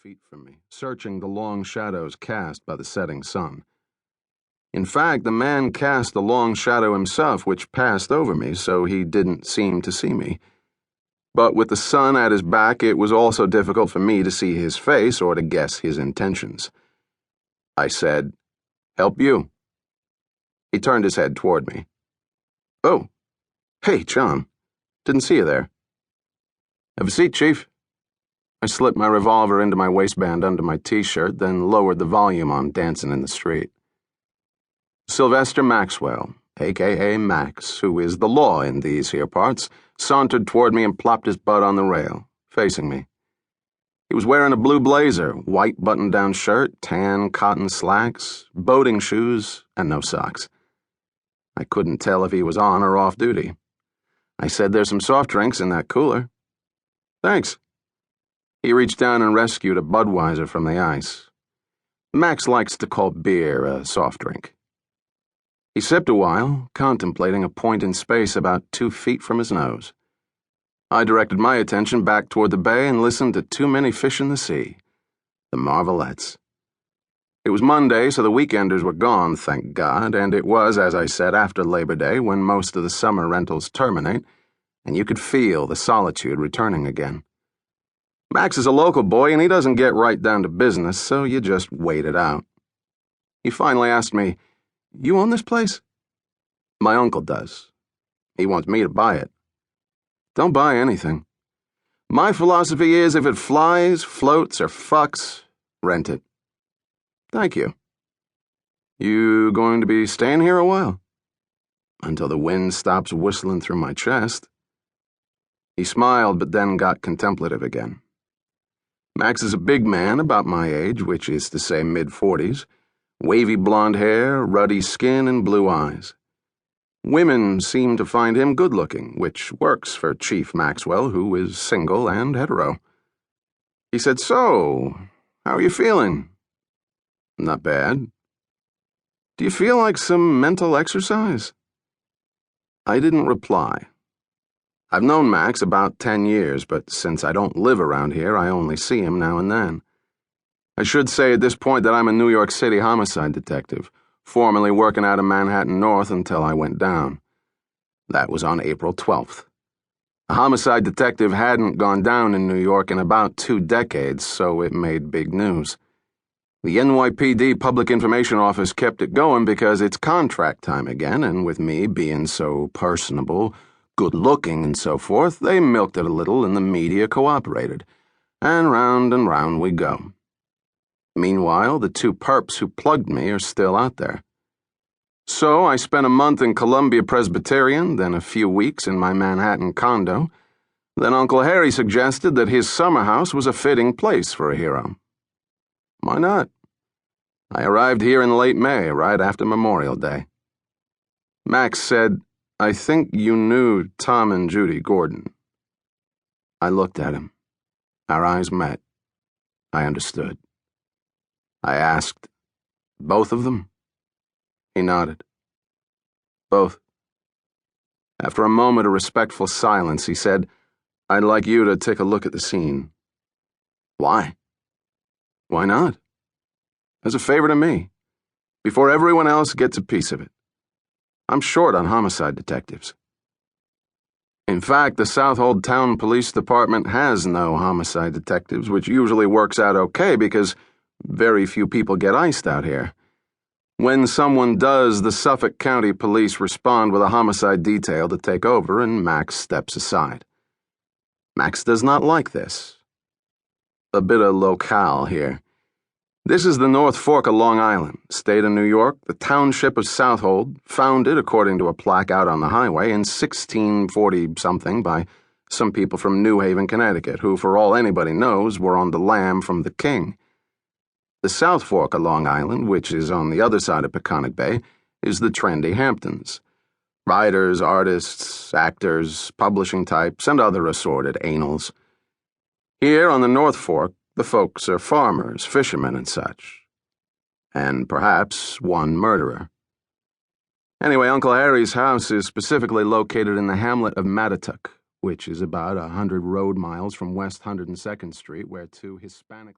feet from me, searching the long shadows cast by the setting sun. In fact, the man cast the long shadow himself, which passed over me, so he didn't seem to see me. But with the sun at his back, it was also difficult for me to see his face or to guess his intentions. I said, "Help you." He turned his head toward me. "Oh, hey, John. Didn't see you there." "Have a seat, Chief." I slipped my revolver into my waistband under my t-shirt, then lowered the volume on Dancing in the Street. Sylvester Maxwell, a.k.a. Max, who is the law in these here parts, sauntered toward me and plopped his butt on the rail, facing me. He was wearing a blue blazer, white button-down shirt, tan cotton slacks, boating shoes, and no socks. I couldn't tell if he was on or off duty. I said, "There's some soft drinks in that cooler." "Thanks." He reached down and rescued a Budweiser from the ice. Max likes to call beer a soft drink. He sipped a while, contemplating a point in space about 2 feet from his nose. I directed my attention back toward the bay and listened to Too Many Fish in the Sea, the Marvelettes. It was Monday, so the weekenders were gone, thank God, and it was, as I said, after Labor Day when most of the summer rentals terminate, and you could feel the solitude returning again. Max is a local boy, and he doesn't get right down to business, so you just wait it out. He finally asked me, "You own this place?" "My uncle does. He wants me to buy it." "Don't buy anything. My philosophy is if it flies, floats, or fucks, rent it." "Thank you." "You going to be staying here a while?" "Until the wind stops whistling through my chest." He smiled, but then got contemplative again. Max is a big man, about my age, which is to say mid-40s, wavy blonde hair, ruddy skin, and blue eyes. Women seem to find him good-looking, which works for Chief Maxwell, who is single and hetero. He said, "So, how are you feeling?" "Not bad." "Do you feel like some mental exercise?" I didn't reply. I've known Max about 10 years, but since I don't live around here, I only see him now and then. I should say at this point that I'm a New York City homicide detective, formerly working out of Manhattan North until I went down. That was on April 12th. A homicide detective hadn't gone down in New York in about 2 decades, so it made big news. The NYPD Public Information Office kept it going because it's contract time again, and with me being so personable, good-looking, and so forth, they milked it a little and the media cooperated. And round we go. Meanwhile, the 2 perps who plugged me are still out there. So I spent a month in Columbia Presbyterian, then a few weeks in my Manhattan condo. Then Uncle Harry suggested that his summer house was a fitting place for a hero. Why not? I arrived here in late May, right after Memorial Day. Max said, "I think you knew Tom and Judy Gordon." I looked at him. Our eyes met. I understood. I asked, "Both of them?" He nodded. "Both." After a moment of respectful silence, he said, "I'd like you to take a look at the scene." "Why?" "Why not? As a favor to me, before everyone else gets a piece of it. I'm short on homicide detectives. In fact, the Southold Town Police Department has no homicide detectives, which usually works out okay because very few people get iced out here. When someone does, the Suffolk County Police respond with a homicide detail to take over, and Max steps aside. Max does not like this. A bit of locale here. This is the North Fork of Long Island, state of New York, the township of Southold, founded, according to a plaque out on the highway, in 1640-something by some people from New Haven, Connecticut, who, for all anybody knows, were on the lam from the king. The South Fork of Long Island, which is on the other side of Peconic Bay, is the trendy Hamptons. Writers, artists, actors, publishing types, and other assorted anals. Here on the North Fork, the folks are farmers, fishermen, and such. And perhaps one murderer. Anyway, Uncle Harry's house is specifically located in the hamlet of Mattituck, which is about 100 road miles from West 102nd Street, where 2 Hispanic